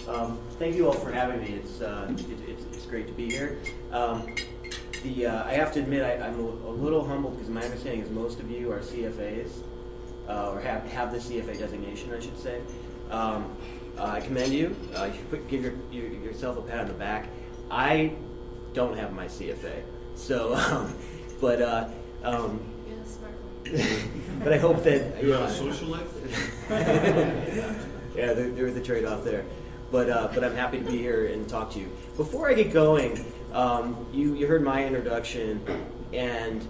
Thank you all for having me. It's great to be here. I have to admit I'm a little humbled because my understanding is most of you are CFAs, or have the CFA designation, I should say. I commend you. You should give yourself a pat on the back. I don't have my CFA, so but You're the smart one. but I hope that You have a social life? Yeah, there is a trade-off there. But I'm happy to be here and talk to you. Before I get going, you heard my introduction, and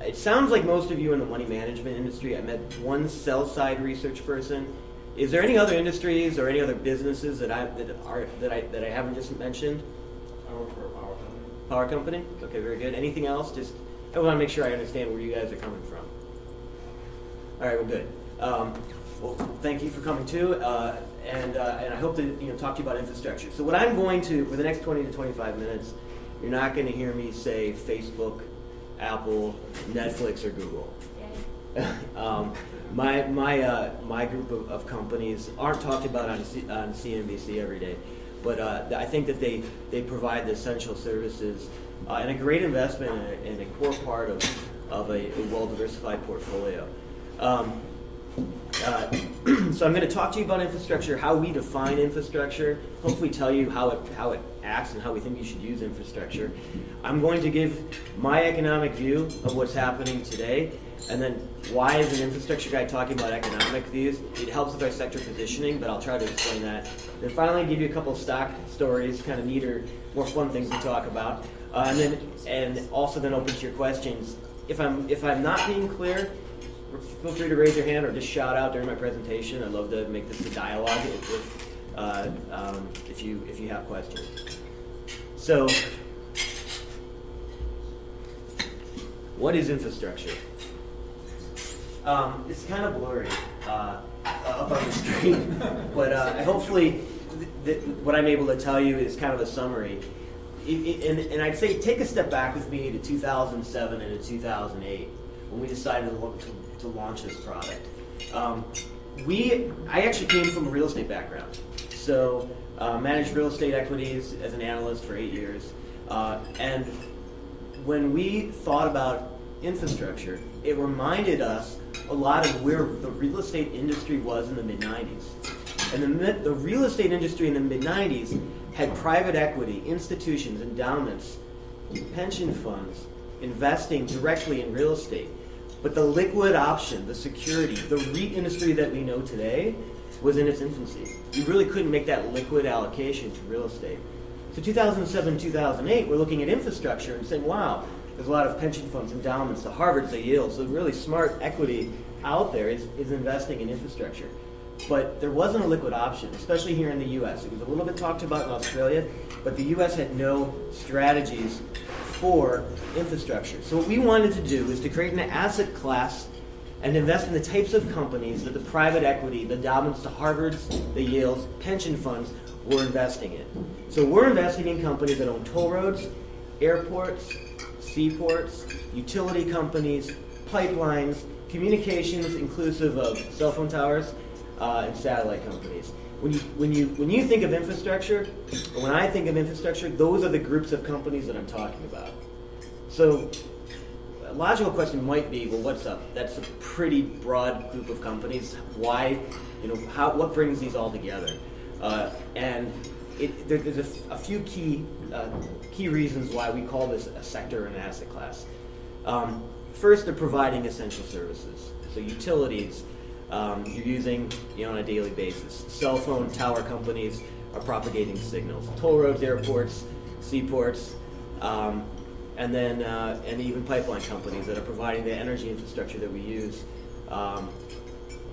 it sounds like most of you in the money management industry. I met one sell-side research person. Is there any other industries or any other businesses that I haven't just mentioned? I work for a power company. Power company? Okay, very good. Anything else? I want to make sure I understand where you guys are coming from. All right, well, good. Well, thank you for coming too, and I hope to talk to you about infrastructure. So what I'm going to, for the next 20 to 25 minutes, you're not going to hear me say Facebook, Apple, Netflix, or Google. My group of companies aren't talked about on CNBC every day, but I think that they provide the essential services and a great investment and a core part of a well-diversified portfolio. So I'm going to talk to you about infrastructure, how we define infrastructure, hopefully tell you how it acts and how we think you should use infrastructure. I'm going to give my economic view of what's happening today, and then why is an infrastructure guy talking about economic views? It helps with our sector positioning, but I'll try to explain that. Then finally give you a couple of stock stories, kind of neater, more fun things to talk about, and also then open to your questions. If I'm not being clear, feel free to raise your hand or just shout out during my presentation. I'd love to make this a dialogue if you have questions. So, what is infrastructure? It's kind of blurry up on the screen, but hopefully what I'm able to tell you is kind of a summary. And I'd say take a step back with me to 2007 and to 2008 when we decided to launch this product. I actually came from a real estate background, so managed real estate equities as an analyst for 8 years, and when we thought about infrastructure, it reminded us a lot of where the real estate industry was in the mid-90s. And the real estate industry in the mid-90s had private equity, institutions, endowments, pension funds investing directly in real estate. But the liquid option, the security, the REIT industry that we know today was in its infancy. You really couldn't make that liquid allocation to real estate. So 2007, 2008, we're looking at infrastructure and saying, wow, there's a lot of pension funds, endowments, the Harvards, the Yales, the really smart equity out there is investing in infrastructure. But there wasn't a liquid option, especially here in the U.S. It was a little bit talked about in Australia, but the U.S. had no strategies for infrastructure. So what we wanted to do is to create an asset class and invest in the types of companies that the private equity, the endowments, the Harvards, the Yales, pension funds were investing in. So we're investing in companies that own toll roads, airports, seaports, utility companies, pipelines, communications inclusive of cell phone towers, and satellite companies. When you think of infrastructure, or when I think of infrastructure, those are the groups of companies that I'm talking about. So a logical question might be, well, what's up? That's a pretty broad group of companies. Why? What brings these all together? And there's a few key reasons why we call this a sector and asset class. First, they're providing essential services. So utilities, you're using on a daily basis. Cell phone tower companies are propagating signals. Toll roads, airports, seaports, and even pipeline companies that are providing the energy infrastructure that we use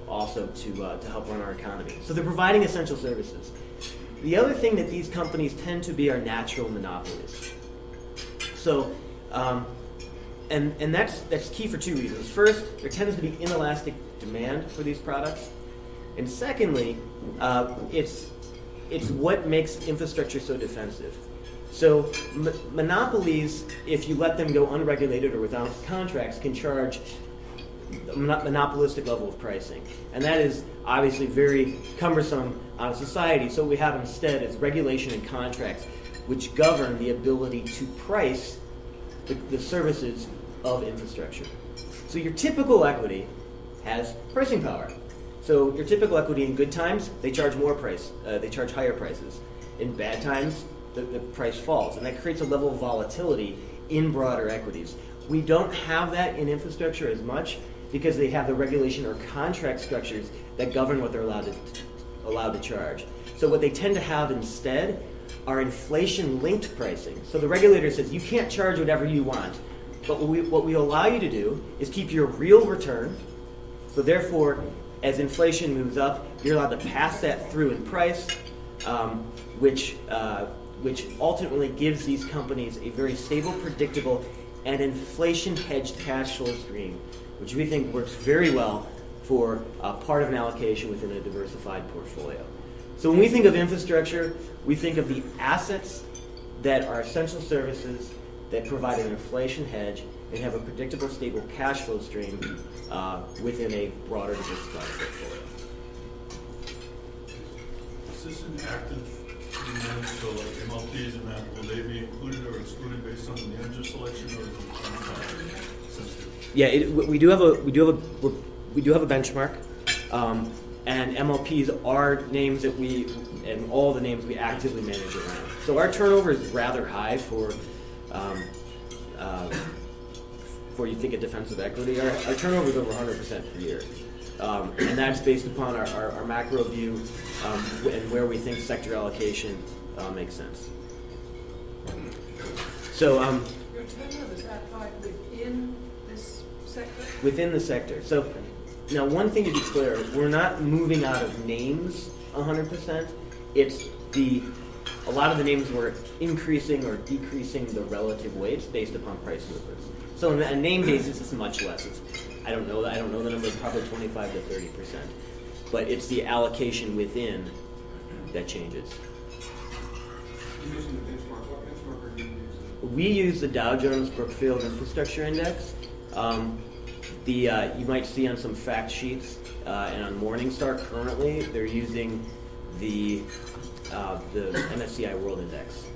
also to help run our economy. So they're providing essential services. The other thing that these companies tend to be are natural monopolies. So, and that's key for two reasons. First, there tends to be inelastic demand for these products, and secondly, it's what makes infrastructure so defensive. So monopolies, if you let them go unregulated or without contracts, can charge monopolistic level of pricing. And that is obviously very cumbersome on society. So what we have instead is regulation and contracts which govern the ability to price the services of infrastructure. So your typical equity has pricing power. So your typical equity in good times, they charge more price. They charge higher prices. In bad times, the price falls. And that creates a level of volatility in broader equities. We don't have that in infrastructure as much because they have the regulation or contract structures that govern what they're allowed to charge. So what they tend to have instead are inflation-linked pricing. So the regulator says you can't charge whatever you want, but what we allow you to do is keep your real return. So therefore, as inflation moves up, you're allowed to pass that through in price, which ultimately gives these companies a very stable, predictable, and inflation-hedged cash flow stream, which we think works very well for part of an allocation within a diversified portfolio. So when we think of infrastructure, we think of the assets that are essential services that provide an inflation hedge and have a predictable, stable cash flow stream within a broader diversified portfolio. Is this an active managed, so like MLPs and that, will they be included or excluded based on the manager selection or the sensitive? Yeah, we do have a benchmark, and MLPs are names that and all the names we actively manage around. So our turnover is rather high for you think a defensive equity. Our turnover is over 100% per year, and that's based upon our macro view and where we think sector allocation makes sense. So Your turnover, is that high within this sector? within the sector. So now one thing to be clear, we're not moving out of names 100%. It's a lot of the names were increasing or decreasing the relative weights based upon price movements. So on a name basis, it's much less. I don't know the number, probably 25 to 30%. But it's the allocation within that changes. You're using the benchmark. What benchmark are you using? We use the Dow Jones Brookfield Infrastructure Index. You might see on some fact sheets and on Morningstar currently, they're using the MSCI World Index.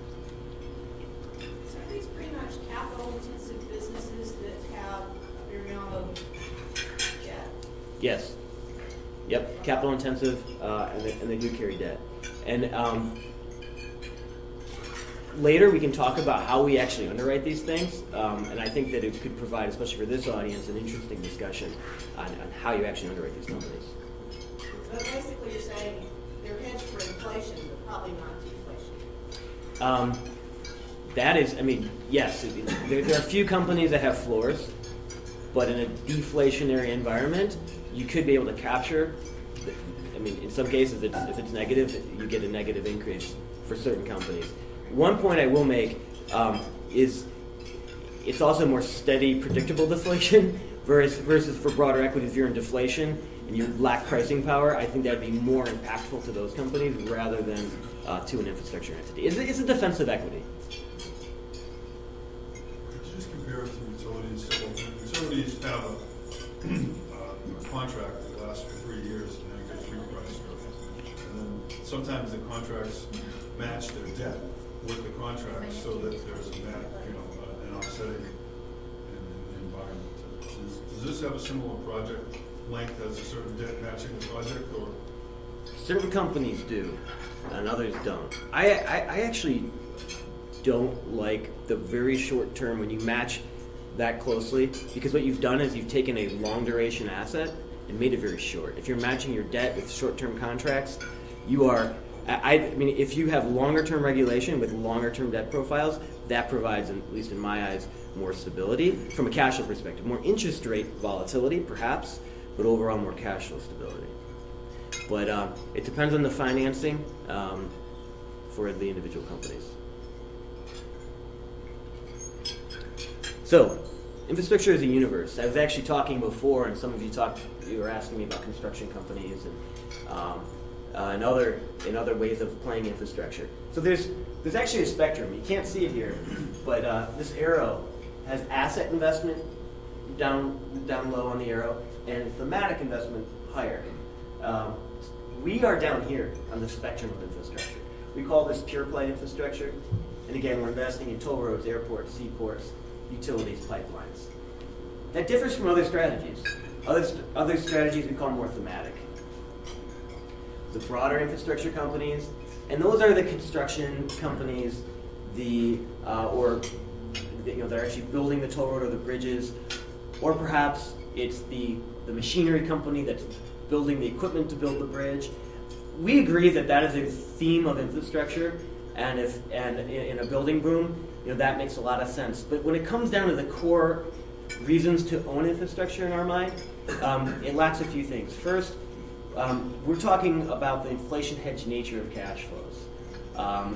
So are these pretty much capital-intensive businesses that have a fair amount of debt? Yes. Yep. Capital intensive, and they do carry debt. And later we can talk about how we actually underwrite these things, and I think that it could provide, especially for this audience, an interesting discussion on how you actually underwrite these companies. But basically you're saying they're hedged for inflation, but probably not deflation. That is, yes, there are a few companies that have floors, but in a deflationary environment, you could be able to capture, in some cases, if it's negative, you get a negative increase for certain companies. One point I will make is it's also more steady, predictable deflation versus for broader equities, if you're in deflation and you lack pricing power, I think that would be more impactful to those companies rather than to an infrastructure entity. It's a defensive equity. Could you just compare it to utilities? So utilities have a contract that lasts for 3 years and then gets repriced. And then sometimes the contracts match their debt with the contract so that there's an offsetting environment. Does this have a similar project length as a certain debt matching the project, or? Certain companies do, and others don't. I actually don't like the very short term when you match that closely, because what you've done is you've taken a long duration asset and made it very short. If you're matching your debt with short term contracts, you are. If you have longer term regulation with longer term debt profiles, that provides, at least in my eyes, more stability from a cash flow perspective. More interest rate volatility, perhaps, but overall more cash flow stability. But it depends on the financing for the individual companies. So, infrastructure is a universe. I was actually talking before, and some of you were asking me about construction companies and other ways of playing infrastructure. So there's actually a spectrum. You can't see it here, but this arrow has asset investment down low on the arrow, and thematic investment higher. We are down here on the spectrum of infrastructure. We call this pure play infrastructure. And again, we're investing in toll roads, airports, seaports, utilities, pipelines. That differs from other strategies. Other strategies we call more thematic. The broader infrastructure companies, and those are the construction companies, they're actually building the toll road or the bridges, or perhaps it's the machinery company that's building the equipment to build the bridge. We agree that that is a theme of infrastructure, and in a building boom, that makes a lot of sense. But when it comes down to the core reasons to own infrastructure in our mind, it lacks a few things. First, we're talking about the inflation hedge nature of cash flows,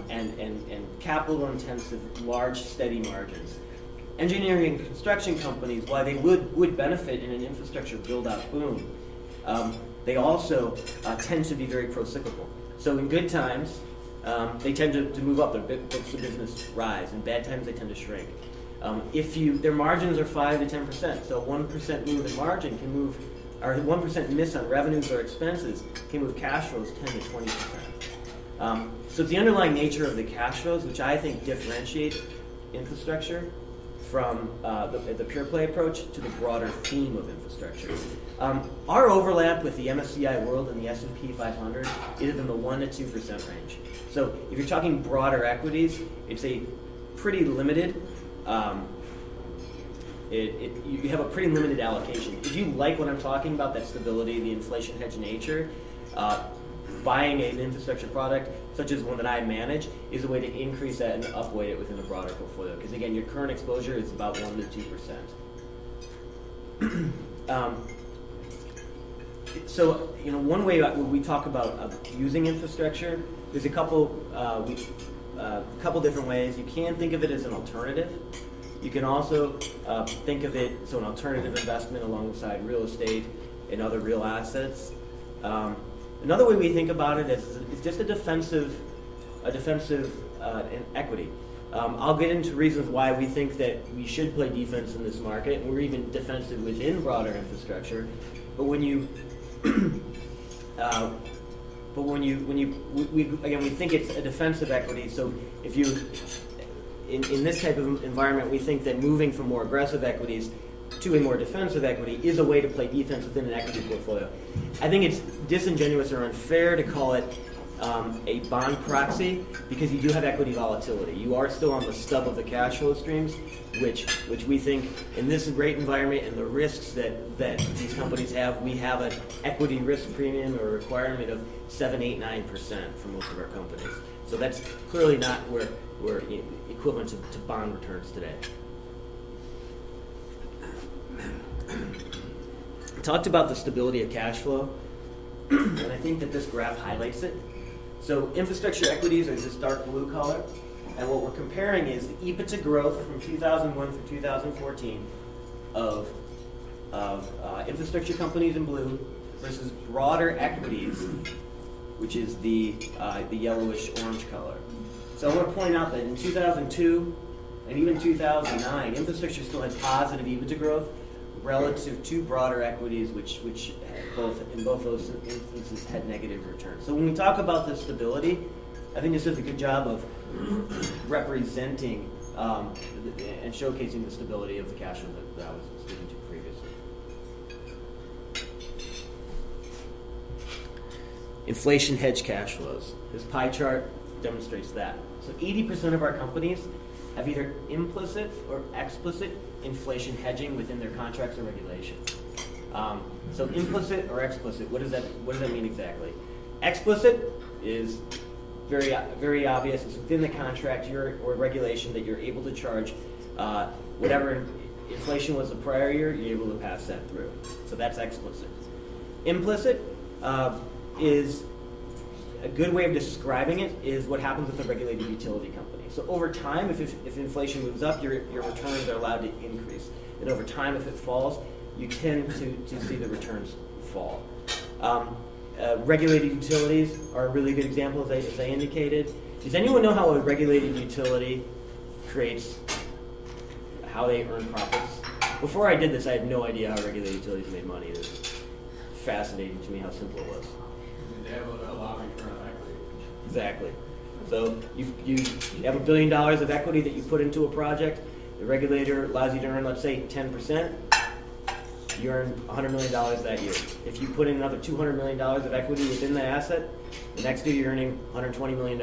and capital-intensive, large, steady margins. Engineering and construction companies, while they would benefit in an infrastructure build-out boom, they also tend to be very pro-cyclical. So in good times, they tend to move up, their books of business rise. In bad times, they tend to shrink. Their margins are 5 to 10%, so 1% move in margin can move, or 1% miss on revenues or expenses can move cash flows 10 to 20%. So it's the underlying nature of the cash flows, which I think differentiates infrastructure from the pure play approach to the broader theme of infrastructure. Our overlap with the MSCI World and the S&P 500 is in the 1 to 2% range. So if you're talking broader equities, it's a pretty limited. You have a pretty limited allocation. If you like what I'm talking about, that stability, the inflation hedge nature, buying an infrastructure product such as one that I manage is a way to increase that and upweight it within a broader portfolio. Because again, your current exposure is about 1 to 2%. So one way when we talk about using infrastructure, there's a couple different ways. You can think of it as an alternative. You can also think of it as an alternative investment alongside real estate and other real assets. Another way we think about it is just a defensive equity. I'll get into reasons why we think that we should play defense in this market, and we're even defensive within broader infrastructure. But when you we think it's a defensive equity. So if you in this type of environment, we think that moving from more aggressive equities to a more defensive equity is a way to play defense within an equity portfolio. I think it's disingenuous or unfair to call it a bond proxy, because you do have equity volatility. You are still on the stub of the cash flow streams, which we think in this rate environment and the risks that these companies have, we have an equity risk premium or requirement of 7, 8, 9% for most of our companies. So that's clearly not where we're equivalent to bond returns today. I talked about the stability of cash flow, and I think that this graph highlights it. So infrastructure equities are this dark blue color, and what we're comparing is the EBITDA growth from 2001 through 2014 of infrastructure companies in blue versus broader equities, which is the yellowish orange color. So I want to point out that in 2002 and even 2009, infrastructure still had positive EBITDA growth relative to broader equities, which in both those instances had negative returns. So when we talk about the stability, I think this does a good job of representing and showcasing the stability of the cash flow that I was speaking to previously. Inflation hedge cash flows. This pie chart demonstrates that. So 80% of our companies have either implicit or explicit inflation hedging within their contracts or regulations. So implicit or explicit, what does that mean exactly? Explicit is very, very obvious. It's within the contract or regulation that you're able to charge whatever inflation was the prior year, you're able to pass that through. So that's explicit. Implicit is a good way of describing it is what happens with a regulated utility company. So over time, if inflation moves up, your returns are allowed to increase. And over time, if it falls, you tend to see the returns fall. Regulated utilities are a really good example, as I indicated. Does anyone know how a regulated utility creates, how they earn profits? before I did this, I had no idea how regulated utilities made money. It was fascinating to me how simple it was. They have a lot of return on equity. Exactly. So you have $1 billion of equity that you put into a project. The regulator allows you to earn, let's say, 10%. You earn $100 million that year. If you put in another $200 million of equity within the asset, the next year you're earning $120 million.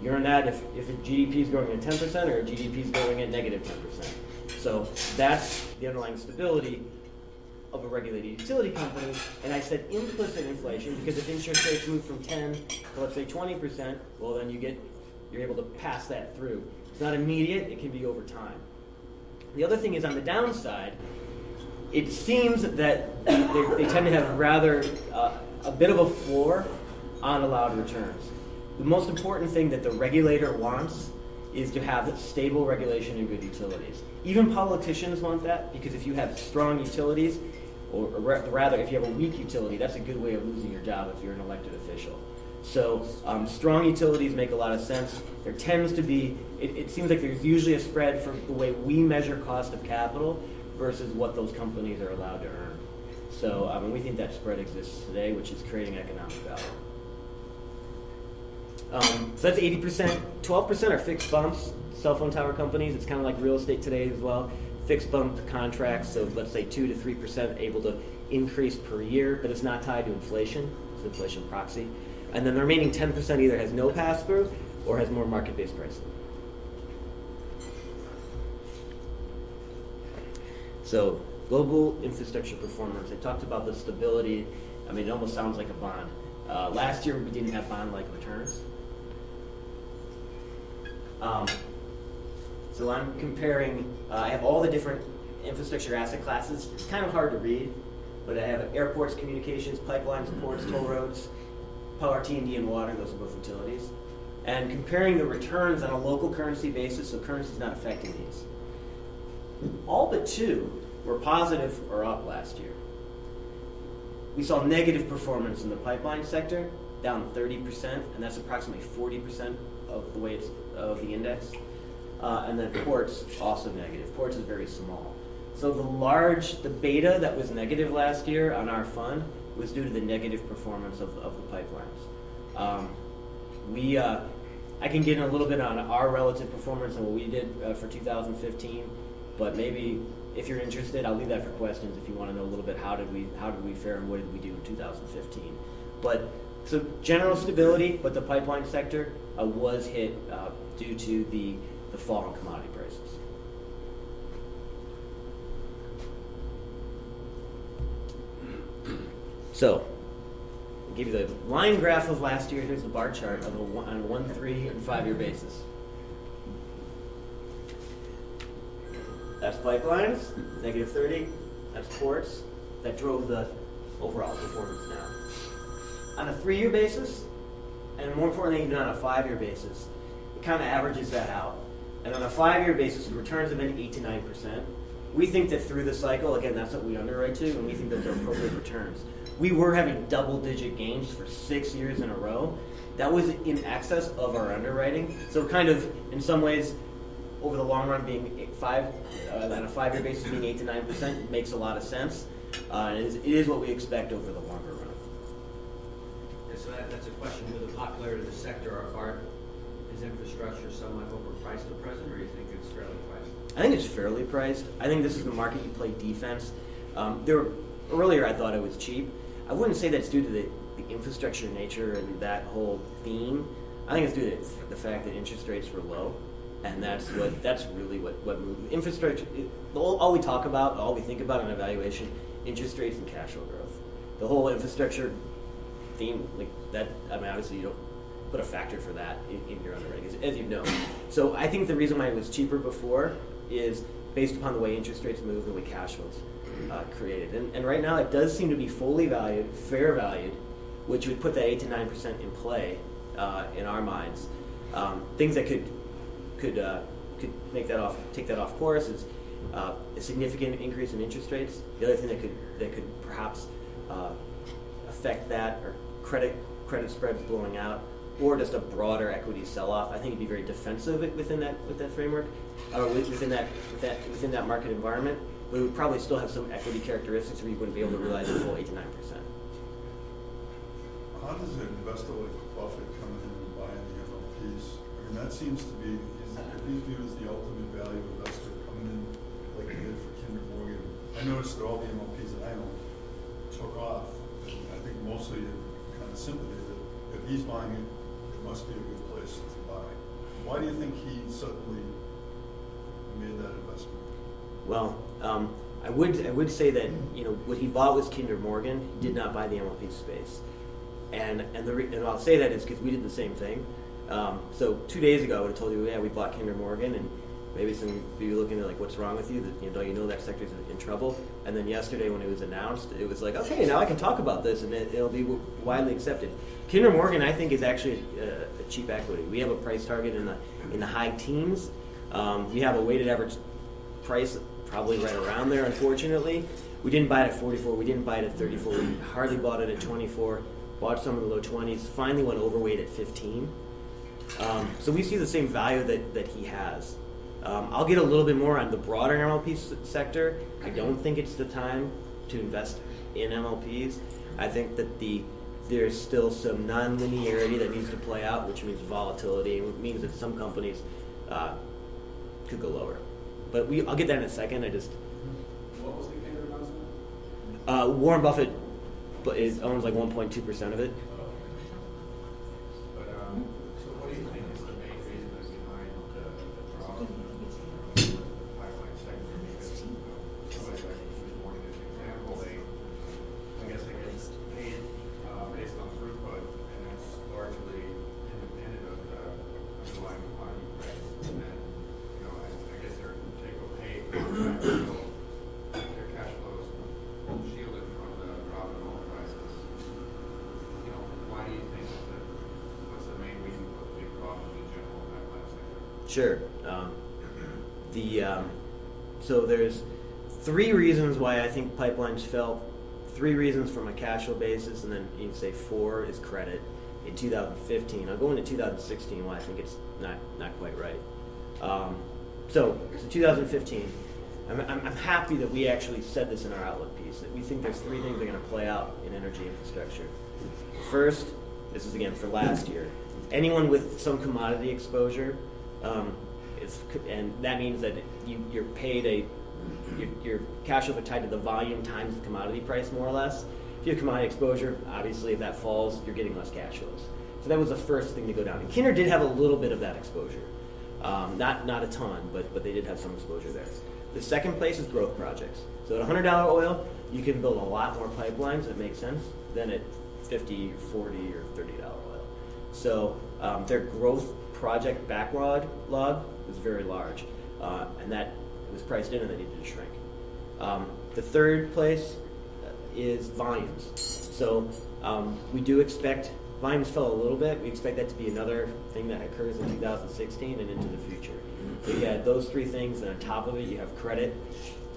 You earn that if a GDP is growing at 10% or a GDP is growing at negative 10%. So that's the underlying stability of a regulated utility company. And I said implicit inflation because if interest rates move from 10 to let's say 20%, well then you're able to pass that through. It's not immediate, it can be over time. The other thing is on the downside, it seems that they tend to have rather a bit of a floor on allowed returns. The most important thing that the regulator wants is to have stable regulation and good utilities. Even politicians want that because if you have strong utilities, or rather if you have a weak utility, that's a good way of losing your job if you're an elected official. So strong utilities make a lot of sense. There tends to be, it seems like there's usually a spread for the way we measure cost of capital versus what those companies are allowed to earn. So we think that spread exists today, which is creating economic value. So that's 80%. 12% are fixed bumps. Cell phone tower companies, it's kind of like real estate today as well. Fixed bump contracts, so let's say 2 to 3% able to increase per year, but it's not tied to inflation. It's an inflation proxy. And then the remaining 10% either has no pass-through or has more market-based pricing. So global infrastructure performance. I talked about the stability. I mean, it almost sounds like a bond. Last year we didn't have bond-like returns. So I'm comparing, I have all the different infrastructure asset classes. It's kind of hard to read, but I have airports, communications, pipelines, ports, toll roads, power, T&D, and water. Those are both utilities. And comparing the returns on a local currency basis, so currency is not affecting these. All but two were positive or up last year. We saw negative performance in the pipeline sector, down 30%, and that's approximately 40% of the weights of the index. And then ports, also negative. Ports is very small. So the beta that was negative last year on our fund was due to the negative performance of the pipelines. I can get in a little bit on our relative performance and what we did for 2015, but maybe if you're interested, I'll leave that for questions if you want to know a little bit how did we fare and what did we do in 2015. But so general stability, but the pipeline sector was hit due to the fall in commodity prices. So, I'll give you the line graph of last year. Here's the bar chart on a 1, 3, and 5-year basis. That's pipelines, negative 30. That's ports. That drove the overall performance down. On a 3-year basis, and more importantly, even on a 5-year basis, it kind of averages that out. And on a 5-year basis, the returns have been 8 to 9%. We think that through the cycle, again, that's what we underwrite to, and we think those are appropriate returns. We were having double-digit gains for 6 years in a row. That was in excess of our underwriting. So kind of, in some ways, over the long run, being on a 5-year basis, being 8 to 9% makes a lot of sense. It is what we expect over the longer run. Yeah, so that's a question with the popularity of the sector. Is infrastructure somewhat overpriced at present, or do you think it's fairly priced? I think it's fairly priced. I think this is the market you play defense. Earlier I thought it was cheap. I wouldn't say that's due to the infrastructure nature and that whole theme. I think it's due to the fact that interest rates were low, and that's really what moved. Infrastructure, all we talk about, all we think about in evaluation, interest rates and cash flow growth. The whole infrastructure theme, like that, I mean, obviously you don't put a factor for that in your underwriting, as you know. So I think the reason why it was cheaper before is based upon the way interest rates moved and the way cash flows created. And right now it does seem to be fully valued, fair valued, which would put that 8 to 9% in play in our minds. Things that could take that off course is a significant increase in interest rates. The other thing that could perhaps affect that are credit spreads blowing out, or just a broader equity sell-off. I think it'd be very defensive within that framework, or within that market environment. but it would probably still have some equity characteristics where you wouldn't be able to realize the full 8 to 9%. How does an investor like Buffett come in and buy in the MLPs? I mean, that seems to be, if he's viewed as the ultimate value investor coming in like he did for Kinder Morgan. I noticed that all the MLPs that I own took off. And I think mostly kind of sympathy that if he's buying it, it must be a good place to buy. Why do you think he suddenly made that investment? Well, I would say that what he bought was Kinder Morgan. He did not buy the MLP space, and I'll say that is because we did the same thing. So 2 days ago, I would have told you, yeah, we bought Kinder Morgan, and maybe some of you looking at like, what's wrong with you? That don't you know that sector's in trouble? And then yesterday, when it was announced, it was like, okay, now I can talk about this, and it'll be widely accepted. Kinder Morgan, I think, is actually a cheap equity. We have a price target in the high teens. We have a weighted average price probably right around there, unfortunately. We didn't buy it at 44, we didn't buy it at 34, we hardly bought it at 24, bought some in the low 20s, finally went overweight at 15. So we see the same value that he has. I'll get a little bit more on the broader MLP sector. I don't think it's the time to invest in MLPs. I think that there's still some non-linearity that needs to play out, which means volatility, and it means that some companies could go lower. But I'll get that in a second. What was the Kinder announcement? Warren Buffett owns like 1.2% of it. But, so what do you think is the main reason that's behind the drop in the pipeline sector? Because somebody like Kinder Morgan as an example, I guess they get paid based on throughput, and it's largely independent of the underlying commodity price. And then, I guess their take-home pay, their cash flows shielded from the drop in oil prices. Why do you think what's the main reason for the big drop in the general pipeline sector? Sure. So there's 3 reasons why I think pipelines fell. 3 reasons from a cash flow basis, and then you can say 4 is credit. In 2015, I'll go into 2016 why I think it's not quite right. So 2015, I'm happy that we actually said this in our outlook piece, that we think there's 3 things that are going to play out in energy infrastructure. First, this is again for last year, anyone with some commodity exposure, and that means that you're paid your cash flows are tied to the volume times the commodity price, more or less. If you have commodity exposure, obviously if that falls, you're getting less cash flows. So that was the first thing to go down. And Kinder did have a little bit of that exposure. Not a ton, but they did have some exposure there. The second place is growth projects. So at $100 oil, you can build a lot more pipelines that make sense than at $50, $40, or $30 oil. So their growth project backlog was very large, and that was priced in and they needed to shrink. The third place is volumes. So we do expect, volumes fell a little bit, we expect that to be another thing that occurs in 2016 and into the future. So you had those 3 things, and on top of it you have credit.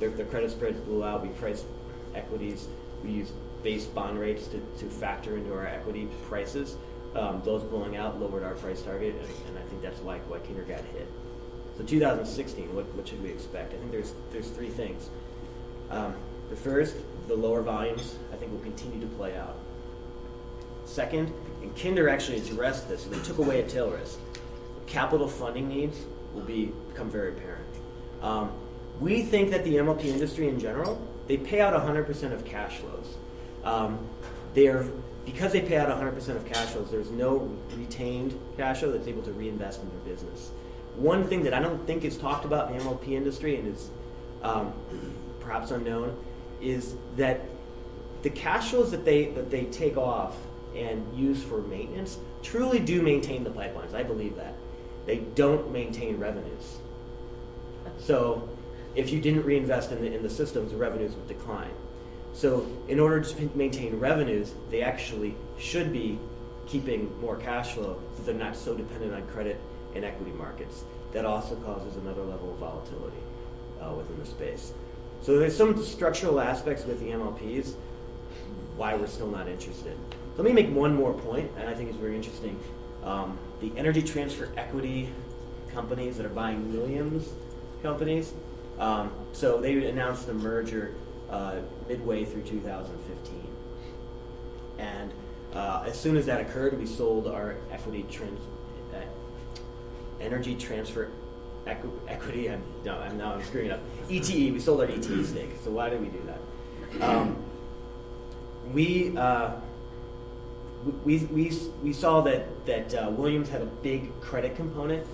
Their credit spreads blew out, we priced equities, we used base bond rates to factor into our equity prices. Those blowing out lowered our price target, and I think that's why Kinder got hit. So 2016, what should we expect? I think there's 3 things. The first, the lower volumes, I think will continue to play out. Second, and Kinder actually addressed this, and they took away a tail risk. Capital funding needs will become very apparent. We think that the MLP industry in general, they pay out 100% of cash flows. Because they pay out 100% of cash flows, there's no retained cash flow that's able to reinvest in their business. One thing that I don't think is talked about in the MLP industry and is perhaps unknown is that the cash flows that they take off and use for maintenance truly do maintain the pipelines. I believe that. They don't maintain revenues. So if you didn't reinvest in the systems, the revenues would decline. So in order to maintain revenues, they actually should be keeping more cash flow so they're not so dependent on credit and equity markets. That also causes another level of volatility within the space. So there's some structural aspects with the MLPs why we're still not interested. Let me make one more point, and I think it's very interesting. The energy transfer equity companies that are buying Williams companies, So they announced the merger midway through 2015. And as soon as that occurred, we sold our energy transfer equity. I'm screwing it up. ETE. We sold our ETE stake. So why did we do that? We saw that Williams had a big credit component,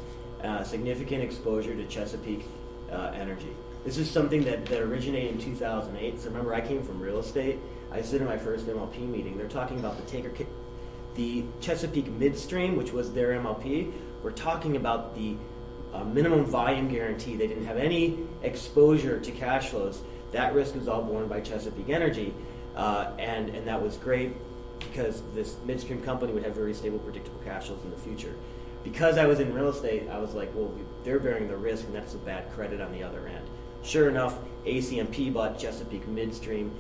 significant exposure to Chesapeake Energy. This is something that originated in 2008. So remember, I came from real estate. I sit in my first MLP meeting. They're talking about the Chesapeake Midstream, which was their MLP. We're talking about the minimum volume guarantee. They didn't have any exposure to cash flows. That risk was all borne by Chesapeake Energy, and that was great because this midstream company would have very stable, predictable cash flows in the future. Because I was in real estate, I was like, well, they're bearing the risk, and that's a bad credit on the other end. Sure enough, ACMP bought Chesapeake Midstream.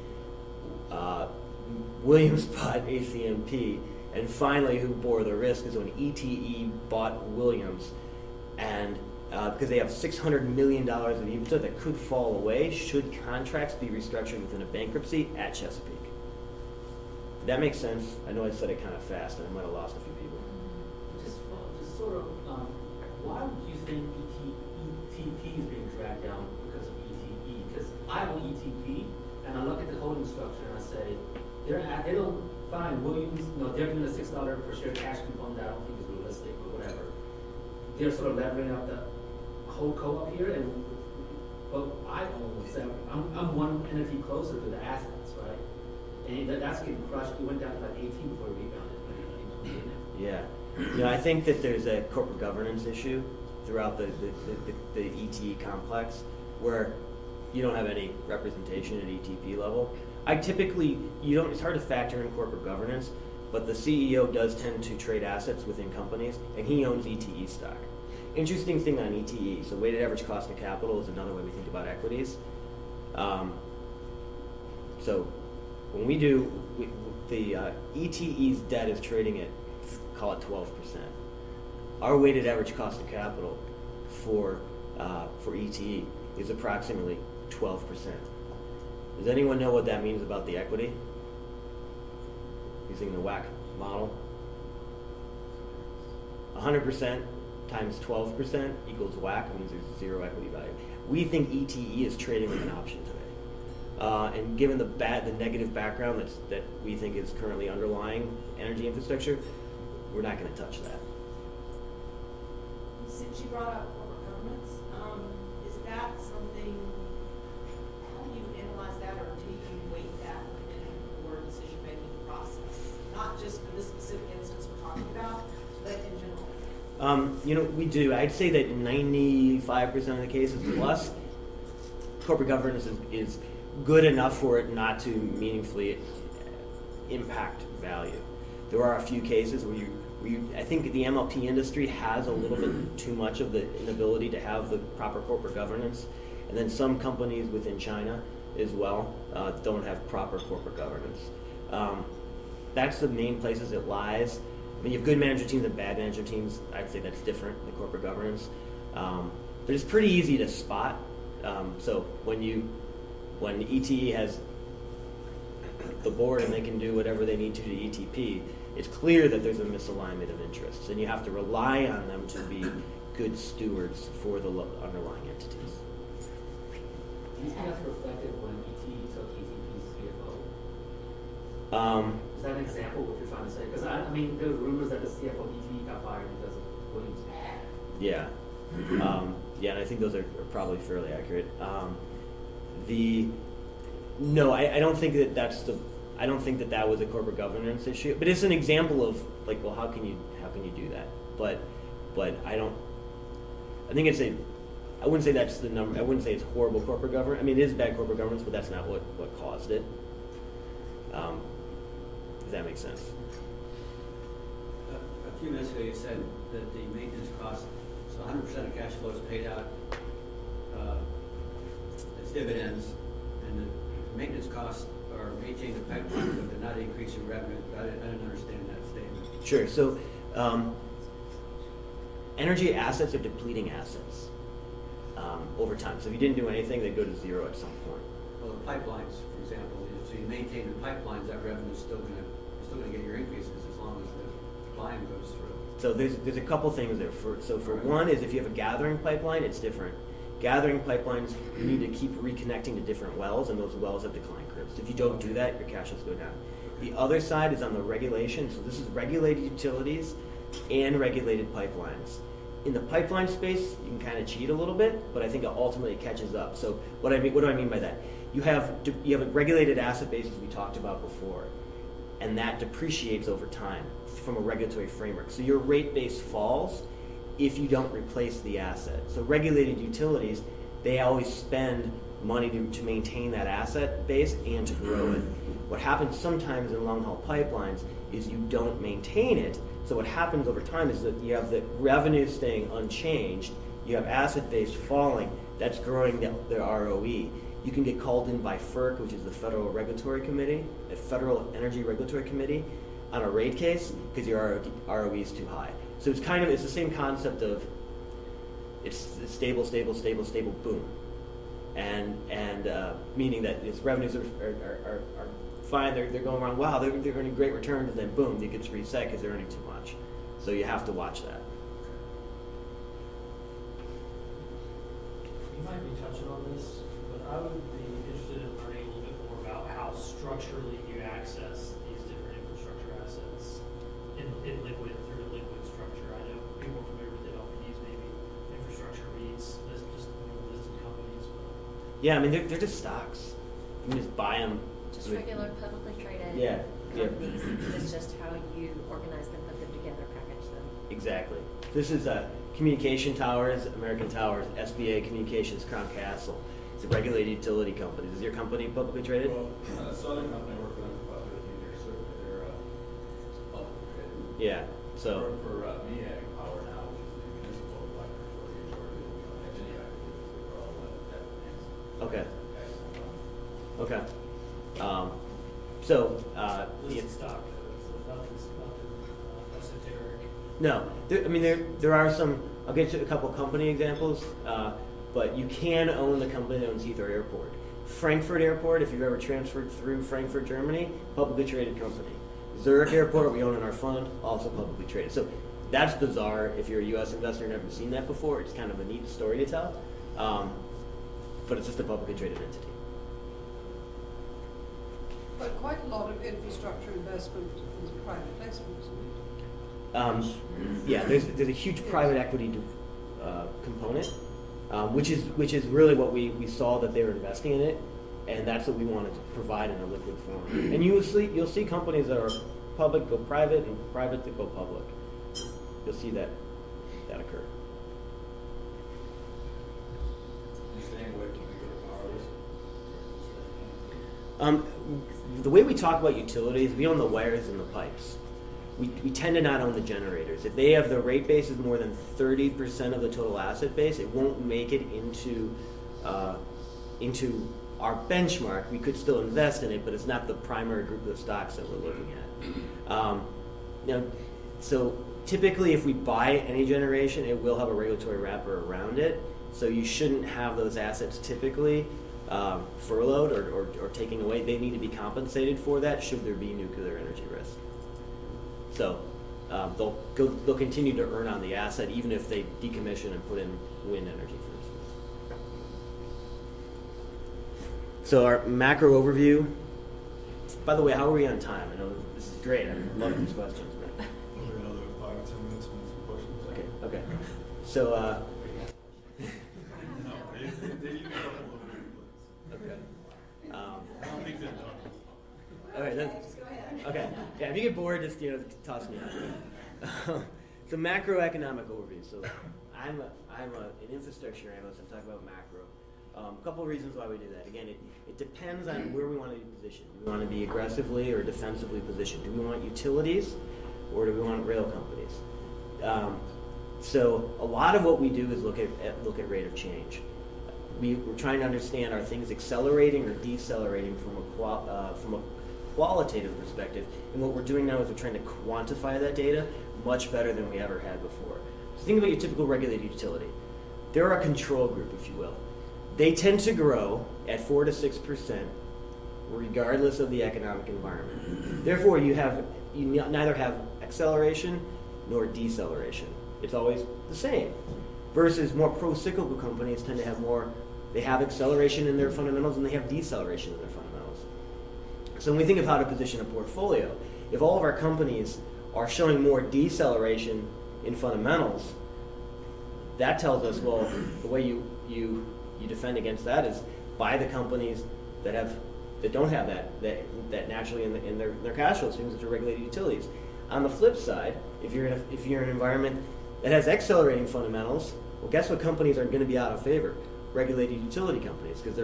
Williams bought ACMP, and finally, who bore the risk is when ETE bought Williams, and because they have $600 million of EBITDA that could fall away should contracts be restructured within a bankruptcy at Chesapeake. That makes sense. I know I said it kind of fast, and I might have lost a few people. Just sort of, why would you think ETP is being dragged down because of ETE? Because I own ETP, and I look at the holding structure, and I say, they don't find Williams, they're doing a $6 per share cash component that I don't think is realistic, or whatever. They're sort of leveling up the whole co-op here, but I own 7. I'm one entity closer to the assets, right? And that's getting crushed. It went down to like 18 before it rebounded. Yeah. I think that there's a corporate governance issue throughout the ETE complex where you don't have any representation at ETP level. It's hard to factor in corporate governance, but the CEO does tend to trade assets within companies, and he owns ETE stock. Interesting thing on ETE, so weighted average cost of capital is another way we think about equities. So when we do, the ETE's debt is trading at, call it 12%. Our weighted average cost of capital for ETE is approximately 12%. Does anyone know what that means about the equity? Using the WACC model. 100% times 12% equals WACC, means there's zero equity value. We think ETE is trading with an option today. And given the negative background that we think is currently underlying energy infrastructure, we're not going to touch that. Since you brought up corporate governance, is that something, how do you analyze that, or do you weight that in your decision-making process? Not just for this specific instance we're talking about, but in general. We do. I'd say that 95% of the cases plus, corporate governance is good enough for it not to meaningfully impact value. There are a few cases where I think the MLP industry has a little bit too much of the inability to have the proper corporate governance, and then some companies within China as well don't have proper corporate governance. That's the main places it lies. I mean, you have good management teams and bad management teams. I'd say that's different than corporate governance. But it's pretty easy to spot. So when ETE has the board and they can do whatever they need to ETP, it's clear that there's a misalignment of interests, and you have to rely on them to be good stewards for the underlying entities. Do you think that's reflected when ETE took ETP's CFO? Is that an example of what you're trying to say? Because I mean, there were rumors that the CFO of ETE got fired because of Williams. Yeah. And I think those are probably fairly accurate. No, I don't think I don't think that was a corporate governance issue, but it's an example of like, well, how can you do that? But I think I wouldn't say that's the number. I wouldn't say it's horrible corporate governance. I mean, it is bad corporate governance, but that's not what caused it. Does that make sense? A few minutes ago, you said that the maintenance cost, so 100% of cash flow is paid out as dividends, and the maintenance costs are maintained effectively, but they're not increasing revenue. I didn't understand that statement. Sure. So, energy assets are depleting assets. over time. So if you didn't do anything, they'd go to zero at some point. Well, the pipelines, for example, so you maintain the pipelines, that revenue's still gonna get your increases as long as the volume goes through. So there's a couple things there. For one is if you have a gathering pipeline, it's different. Gathering pipelines, you need to keep reconnecting to different wells, and those wells have decline curves. If you don't do that, your cash flows go down. The other side is on the regulation. So this is regulated utilities and regulated pipelines. In the pipeline space, you can kind of cheat a little bit, but I think it ultimately catches up. So what do I mean by that? You have a regulated asset base, as we talked about before, and that depreciates over time from a regulatory framework. So your rate base falls if you don't replace the asset. So regulated utilities, they always spend money to maintain that asset base and to grow it. What happens sometimes in long-haul pipelines is you don't maintain it. So what happens over time is that you have the revenue staying unchanged, you have asset base falling, that's growing the ROE. You can get called in by FERC, which is the Federal Regulatory Committee, the Federal Energy Regulatory Committee, on a rate case because your ROE is too high. So it's the same concept of it's stable, boom, and meaning that its revenues are fine, they're going around, wow, they're earning great returns, and then boom, it gets reset because they're earning too much. So you have to watch that. You might be touching on this, but I would be interested in learning a little bit more about how structurally you access these different infrastructure assets in liquid through a liquid structure. I know people are familiar with LPs, maybe infrastructure REITs, just listed companies. But Yeah, I mean they're just stocks. You can just buy them. Just regular publicly traded Yeah, yeah. companies. It's just how you organize them, put them together, package them. Exactly. This is Communication Towers, American Towers, SBA Communications, Crown Castle. It's a regulated utility company. Is your company publicly traded? Well, Southern Company, I worked with them for about 13 years, so they're publicly traded. Yeah. So. For me, Ag Power now, which is the municipal electric utility, we don't have any activities, we're all debt financed. Okay. Okay. listed stock, so nothing esoteric. No, there are some. I'll get to a couple company examples, but you can own the company that owns Heathrow Airport. Frankfurt Airport, if you've ever transferred through Frankfurt, Germany, publicly traded company. Zurich Airport, we own in our fund, also publicly traded. So that's bizarre if you're a U.S. investor and never seen that before. It's kind of a neat story to tell, but it's just a publicly traded entity. But quite a lot of infrastructure investment is private placement, isn't it? Yeah, there's a huge private equity component, which is really what we saw that they were investing in it, and that's what we wanted to provide in a liquid form. And you'll see companies that are public go private and private that go public. You'll see that occur. You staying away from the power list? The way we talk about utilities, we own the wires and the pipes. We tend to not own the generators. If they have the rate base is more than 30% of the total asset base, it won't make it into our benchmark. We could still invest in it, but it's not the primary group of stocks that we're looking at. So typically, if we buy any generation, it will have a regulatory wrapper around it. So you shouldn't have those assets typically furloughed or taken away. They need to be compensated for that should there be nuclear energy risk. So they'll continue to earn on the asset even if they decommission and put in wind energy, for instance. So our macro overview. By the way, how are we on time? I know this is great. I love these questions. But... Maybe another 5 or 10 minutes, and some questions. Okay. So. No, they use a couple of different places. Okay. I don't think they're done. All right, then. Okay. Yeah, if you get bored, just toss me out. So macroeconomic overview. So I'm an infrastructure analyst. I'm talking about macro. A couple of reasons why we do that. Again, it depends on where we want to be positioned. Do we want to be aggressively or defensively positioned? Do we want utilities or do we want rail companies? So a lot of what we do is look at rate of change. We're trying to understand, are things accelerating or decelerating from a qualitative perspective, and what we're doing now is we're trying to quantify that data much better than we ever had before. So think about your typical regulated utility. they're a control group, if you will. They tend to grow at 4 to 6% regardless of the economic environment. Therefore, you neither have acceleration nor deceleration. It's always the same. Versus more pro-cyclical companies tend to have they have acceleration in their fundamentals and they have deceleration in their fundamentals. So when we think of how to position a portfolio, if all of our companies are showing more deceleration in fundamentals, that tells us, well, the way you defend against that is buy the companies that don't have that naturally in their cash flow streams, which are regulated utilities. On the flip side, if you're in an environment that has accelerating fundamentals, well, guess what companies are going to be out of favor? Regulated utility companies, because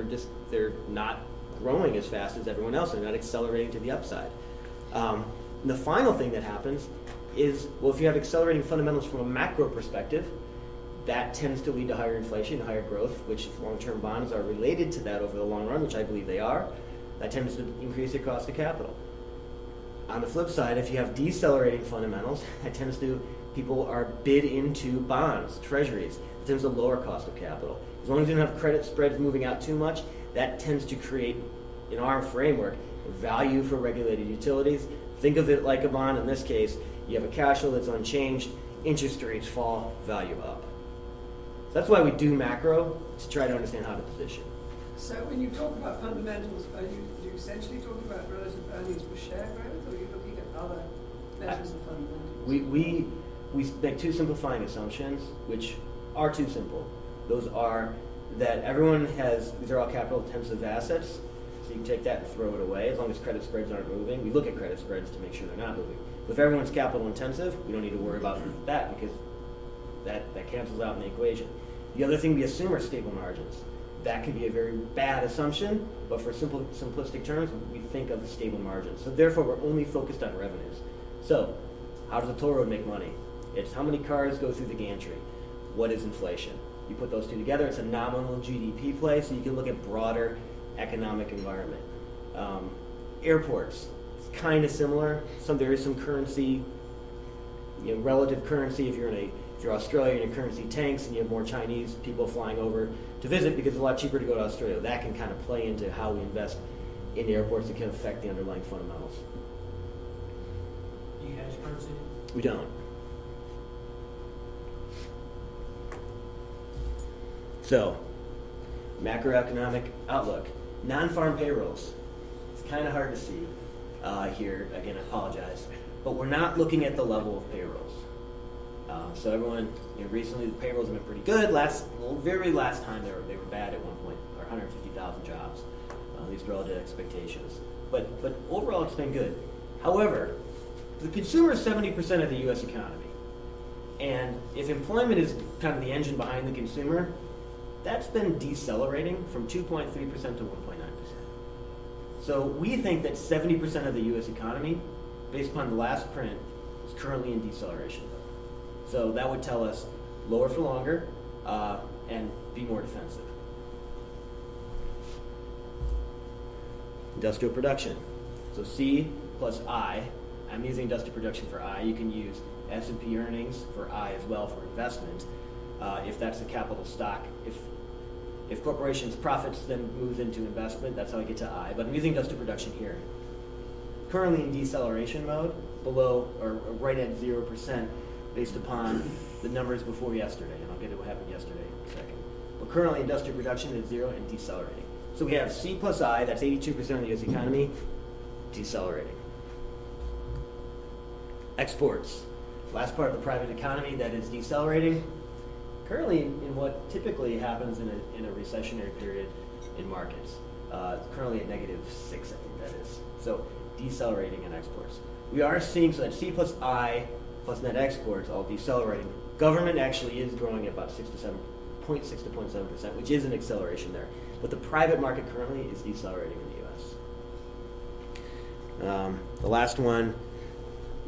they're not growing as fast as everyone else. They're not accelerating to the upside. And the final thing that happens is, well, if you have accelerating fundamentals from a macro perspective, that tends to lead to higher inflation, higher growth, which if long-term bonds are related to that over the long run, which I believe they are, that tends to increase your cost of capital. On the flip side, if you have decelerating fundamentals, that tends to, people are bid into bonds, treasuries. It tends to lower cost of capital. As long as you don't have credit spreads moving out too much, that tends to create, in our framework, value for regulated utilities. Think of it like a bond. In this case, you have a cash flow that's unchanged, interest rates fall, value up. So that's why we do macro, to try to understand how to position. So when you talk about fundamentals, are you essentially talking about relative earnings per share growth, or are you looking at other measures of fundamentals? We make two simplifying assumptions, which are too simple. Those are that everyone these are all capital intensive assets, so you can take that and throw it away as long as credit spreads aren't moving. We look at credit spreads to make sure they're not moving. But if everyone's capital intensive, we don't need to worry about that because that cancels out in the equation. The other thing we assume are stable margins. That could be a very bad assumption, but for simplistic terms, we think of stable margins. So therefore, we're only focused on revenues. So how does a toll road make money? It's how many cars go through the gantry. What is inflation? You put those two together, it's a nominal GDP play, so you can look at broader economic environment. Airports, it's kind of similar. There is some currency, relative currency. If you're Australia and your currency tanks and you have more Chinese people flying over to visit because it's a lot cheaper to go to Australia, that can kind of play into how we invest in airports that can affect the underlying fundamentals. Do you hedge currency? We don't. So, macroeconomic outlook. Non-farm payrolls. It's kind of hard to see here. Again, I apologize. But we're not looking at the level of payrolls. So everyone, recently the payrolls have been pretty good. Very last time they were bad at one point, or 150,000 jobs, at least relative to expectations. But overall it's been good. However, the consumer is 70% of the U.S. economy. And if employment is kind of the engine behind the consumer, that's been decelerating from 2.3% to 1.9%. So we think that 70% of the U.S. economy, based upon the last print, is currently in deceleration. So that would tell us lower for longer and be more defensive. Industrial production. So C plus I. I'm using industrial production for I. You can use S&P earnings for I as well for investment. If that's the capital stock. If corporations' profits then moves into investment, that's how I get to I. But I'm using industrial production here. Currently in deceleration mode, below or right at 0%, based upon the numbers before yesterday, and I'll get to what happened yesterday in a second. But currently industrial production is 0 and decelerating. So we have C plus I, that's 82% of the U.S. economy, decelerating. Exports, last part of the private economy that is decelerating. Currently in what typically happens in a recessionary period in markets. Currently at -6, I think that is. So decelerating in exports. We are seeing, so that C plus I plus net exports all decelerating. Government actually is growing at about 0.6 to 0.7%, which is an acceleration there. But the private market currently is decelerating in the U.S. The last one,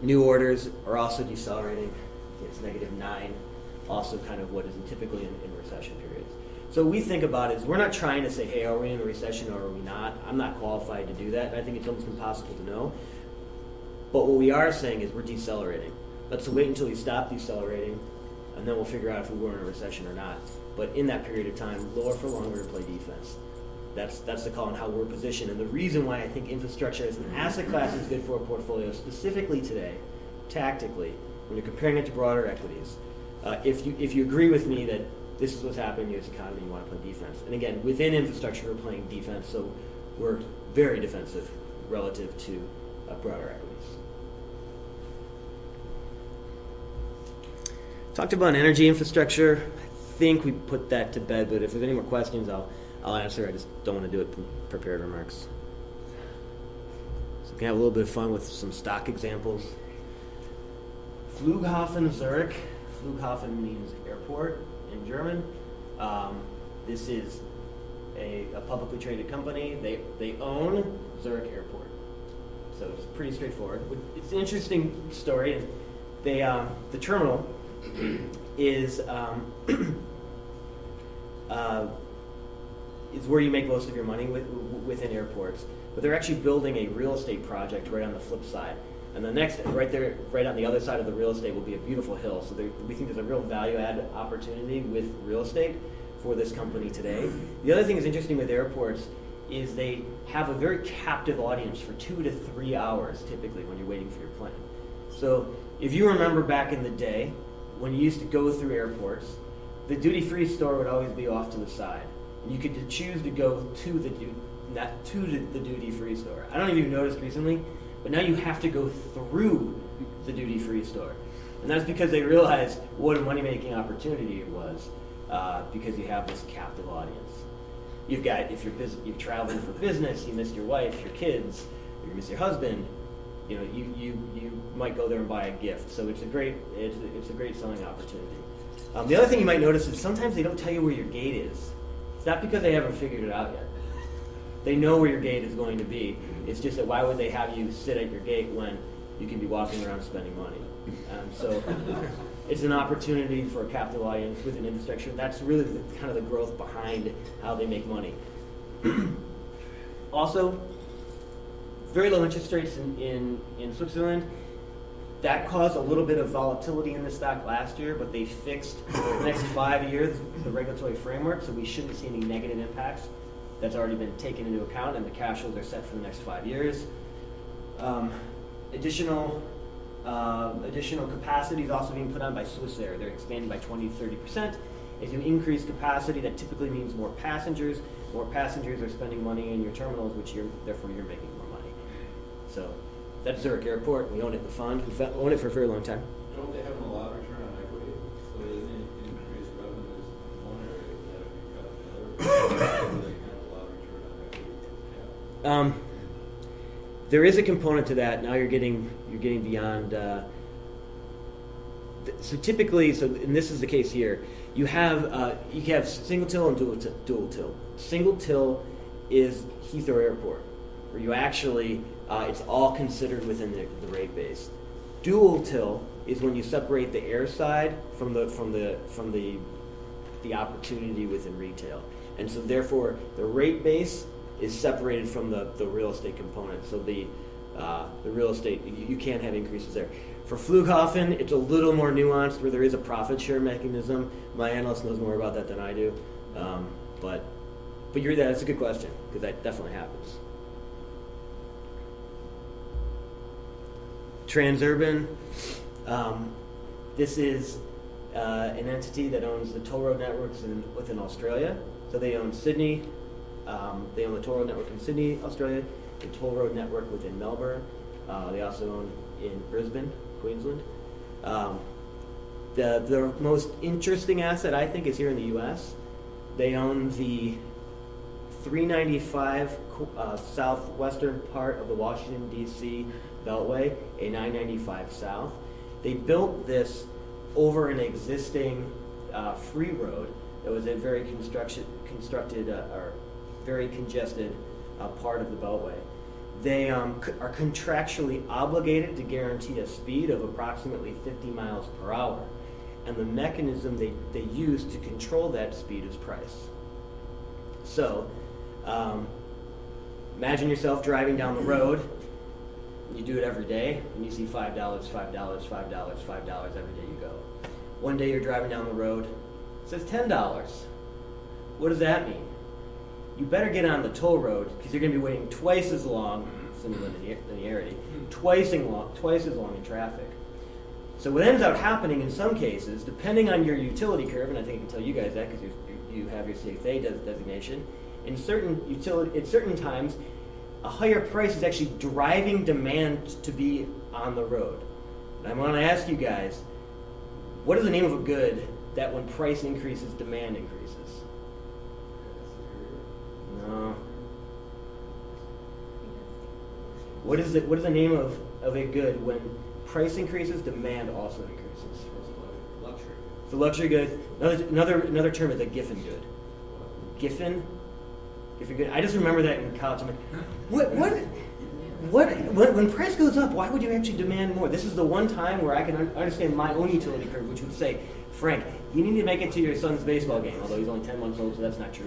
new orders are also decelerating. It's -9, also kind of what is typically in recession periods. So we think about it as we're not trying to say, hey, are we in a recession or are we not? I'm not qualified to do that. I think it's almost impossible to know. But what we are saying is we're decelerating. Let's wait until we stop decelerating and then we'll figure out if we were in a recession or not. But in that period of time, lower for longer to play defense. That's the call on how we're positioned. And the reason why I think infrastructure as an asset class is good for a portfolio, specifically today, tactically, when you're comparing it to broader equities. If you agree with me that this is what's happening in the U.S. economy, you want to play defense. And again, within infrastructure, we're playing defense, so we're very defensive relative to broader equities. Talked about energy infrastructure. I think we put that to bed, but if there's any more questions, I'll answer. I just don't want to do it in prepared remarks. So we can have a little bit of fun with some stock examples. Flughafen Zurich. Flughafen means airport in German. This is a publicly traded company. They own Zurich Airport. So it's pretty straightforward. It's an interesting story. The terminal is where you make most of your money within airports. But they're actually building a real estate project right on the flip side. And the next, right there, right on the other side of the real estate will be a beautiful hill. So we think there's a real value add opportunity with real estate for this company today. The other thing that's interesting with airports is they have a very captive audience for 2 to 3 hours typically when you're waiting for your plane. So if you remember back in the day when you used to go through airports, the duty-free store would always be off to the side. And you could choose to go to the duty-free store. I don't know if you've noticed recently, but now you have to go through the duty-free store. And that's because they realized what a money-making opportunity it was, because you have this captive audience. You've got, if you're traveling for business, you miss your wife, your kids, or you miss your husband, you know, you might go there and buy a gift. So it's a great selling opportunity. The other thing you might notice is sometimes they don't tell you where your gate is. It's not because they haven't figured it out yet. They know where your gate is going to be. It's just that why would they have you sit at your gate when you can be walking around spending money? So it's an opportunity for a captive audience with an infrastructure. That's really kind of the growth behind how they make money. Also, very low interest rates in Switzerland. That caused a little bit of volatility in the stock last year, but they fixed the next 5 years the regulatory framework, so we shouldn't see any negative impacts. That's already been taken into account, and the cash flows are set for the next 5 years. Additional capacity is also being put on by Swissair. They're expanding by 20 to 30%. As you increase capacity, that typically means more passengers. More passengers are spending money in your terminals, therefore you're making more money. So that's Zurich Airport. We own it in the fund. We've owned it for a very long time. Don't they have an allowed return on equity? So they didn't increase revenues in one area that if you cut another, they have allowed return on equity. There is a component to that. Now you're getting beyond. So typically, and this is the case here. You have single till and dual till. Single till is Heathrow Airport, where you actually it's all considered within the rate base. Dual till is when you separate the air side from the opportunity within retail, and so therefore the rate base is separated from the real estate component. So the real estate, you can't have increases there. For Flughafen, it's a little more nuanced where there is a profit share mechanism. My analyst knows more about that than I do. But that's a good question, because that definitely happens. Transurban, this is an entity that owns the toll road networks within Australia. So they own Sydney, they own the toll road network in Sydney, Australia, the toll road network within Melbourne. They also own in Brisbane, Queensland. The most interesting asset, I think, is here in the U.S. They own the 395 southwestern part of the Washington, D.C. Beltway, a 995 south. They built this over an existing free road that was a very very congested part of the Beltway. They are contractually obligated to guarantee a speed of approximately 50 miles per hour. And the mechanism they use to control that speed is price. So, imagine yourself driving down the road. You do it every day, and you see $5, $5, $5, $5 every day you go. One day you're driving down the road, it says $10. What does that mean? You better get on the toll road because you're going to be waiting twice as long, similar linearity, twice as long in traffic. So what ends up happening in some cases, depending on your utility curve, and I think I can tell you guys that because you have your CXA designation, in certain times, a higher price is actually driving demand to be on the road. And I want to ask you guys, what is the name of a good that when price increases, demand increases? No. What is the name of a good when price increases, demand also increases? Luxury. It's a luxury good. Another term is a Giffen good. Giffen good. I just remember that in college. I'm like, when price goes up, why would you actually demand more? This is the one time where I can understand my own utility curve, which would say, Frank, you need to make it to your son's baseball game, although he's only 10 months old, so that's not true.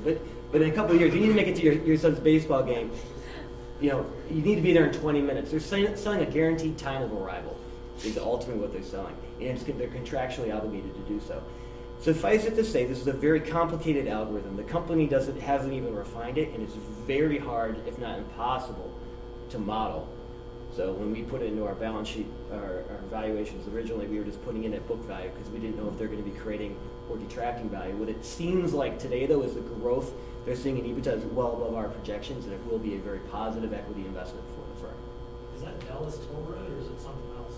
But in a couple of years, you need to make it to your son's baseball game. You need to be there in 20 minutes. They're selling a guaranteed time of arrival is ultimately what they're selling. And they're contractually obligated to do so. Suffice it to say, this is a very complicated algorithm. The company hasn't even refined it, and it's very hard, if not impossible, to model. So when we put it into our balance sheet, our valuations originally, we were just putting in at book value because we didn't know if they're going to be creating or detracting value. What it seems like today, though, is the growth they're seeing in EBITDA is well above our projections, and it will be a very positive equity investment for the firm. Is that Dulles Toll Road or is it something else?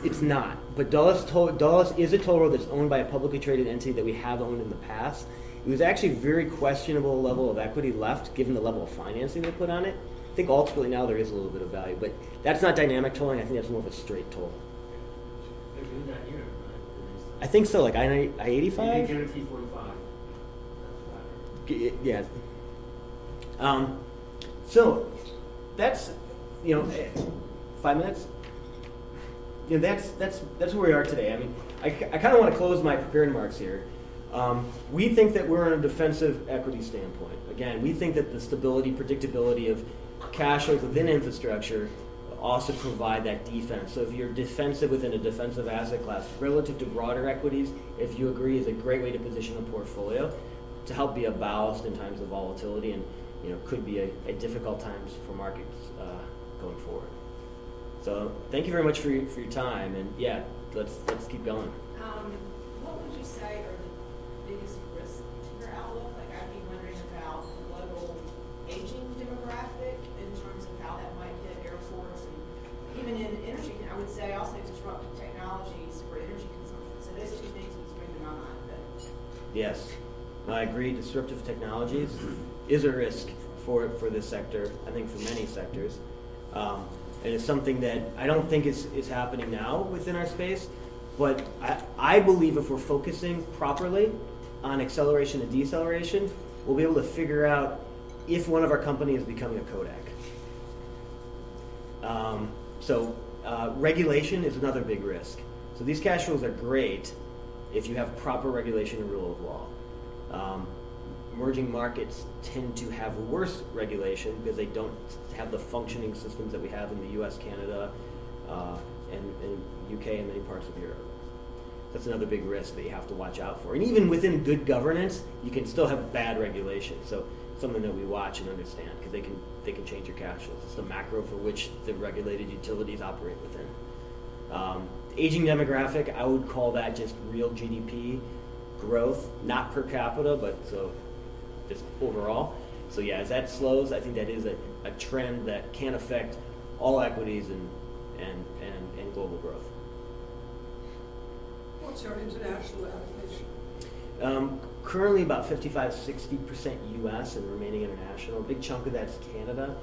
It's not. But Dulles is a toll road that's owned by a publicly traded entity that we have owned in the past. It was actually a very questionable level of equity left, given the level of financing they put on it. I think ultimately now there is a little bit of value, but that's not dynamic tolling. I think that's more of a straight toll. They're doing that here, right? I think so, like They I-85? guarantee 45. Yeah. So that's 5 minutes. That's where we are today. I mean, I kind of want to close my prepared remarks here. We think that we're in a defensive equity standpoint. Again, we think that the stability, predictability of cash flows within infrastructure also provide that defense. So if you're defensive within a defensive asset class relative to broader equities, if you agree, is a great way to position a portfolio to help be a ballast in times of volatility and could be a difficult times for markets going forward. So thank you very much for your time, and yeah, let's keep going. What would you say are the biggest risks to your outlook? Like, I'd be wondering about the global aging demographic in terms of how that might hit airports, and even in energy, I would say also disruptive technologies for energy consumption. So those two things would spring to my mind. But Yes, I agree. Disruptive technologies is a risk for this sector, I think for many sectors. And it's something that I don't think is happening now within our space, but I believe if we're focusing properly on acceleration and deceleration, we'll be able to figure out if one of our companies is becoming a Kodak. Regulation is another big risk. So these cash flows are great if you have proper regulation and rule of law. Emerging markets tend to have worse regulation because they don't have the functioning systems that we have in the US, Canada, and UK and many parts of Europe. That's another big risk that you have to watch out for. And even within good governance, you can still have bad regulation. So something that we watch and understand because they can change your cash flows. It's the macro for which the regulated utilities operate within. Aging demographic, I would call that just real GDP growth, not per capita, but so just overall. So yeah, as that slows, I think that is a trend that can affect all equities and global growth. What's your international allocation? Currently about 55-60% US and remaining international. A big chunk of that's Canada.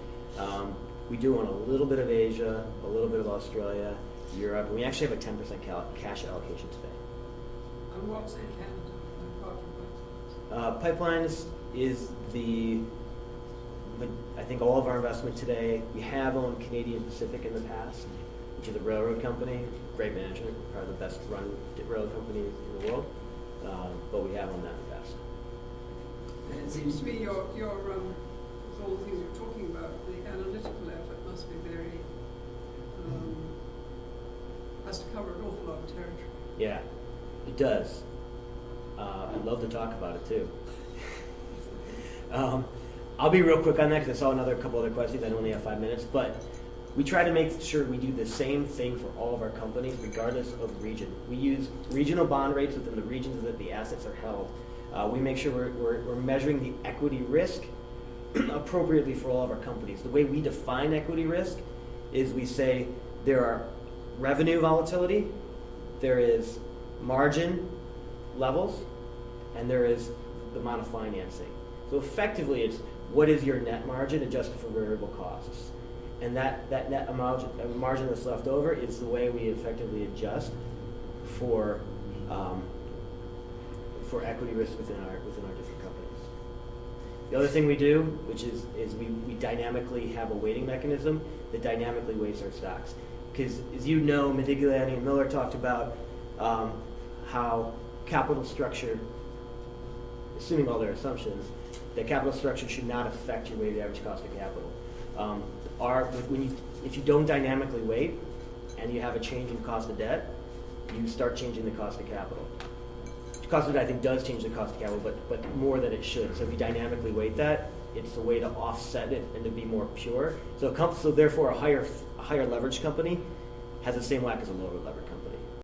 We do own a little bit of Asia, a little bit of Australia, Europe, and we actually have a 10% cash allocation today. And what's in Canada? Apart from Pipelines is I think all of our investment today. We have owned Canadian Pacific in the past, which is a railroad company, great management, probably the best run railroad company in the world, but we have owned that in the past. And it seems to me your with all the things you're talking about, the analytical effort must be very has to cover an awful lot of territory. Yeah, it does. I'd love to talk about it too. I'll be real quick on that because I saw another couple other questions. I only have 5 minutes, but we try to make sure we do the same thing for all of our companies, regardless of region. We use regional bond rates within the regions that the assets are held. We make sure we're measuring the equity risk appropriately for all of our companies. The way we define equity risk is we say there are revenue volatility, there is margin levels, and there is the amount of financing. So effectively, it's what is your net margin adjusted for variable costs. And that net margin that's left over is the way we effectively adjust for equity risk within our different companies. The other thing we do, which is we dynamically have a weighting mechanism that dynamically weights our stocks. Because as you know, Modigliani and Miller talked about how capital structure, assuming all their assumptions, that capital structure should not affect your weighted average cost of capital. If you don't dynamically weight and you have a change in cost of debt, you start changing the cost of capital. Cost of debt, I think, does change the cost of capital, but more than it should. So if you dynamically weight that, it's a way to offset it and to be more pure. So therefore, a higher leverage company has the same WACC as a lower leverage company.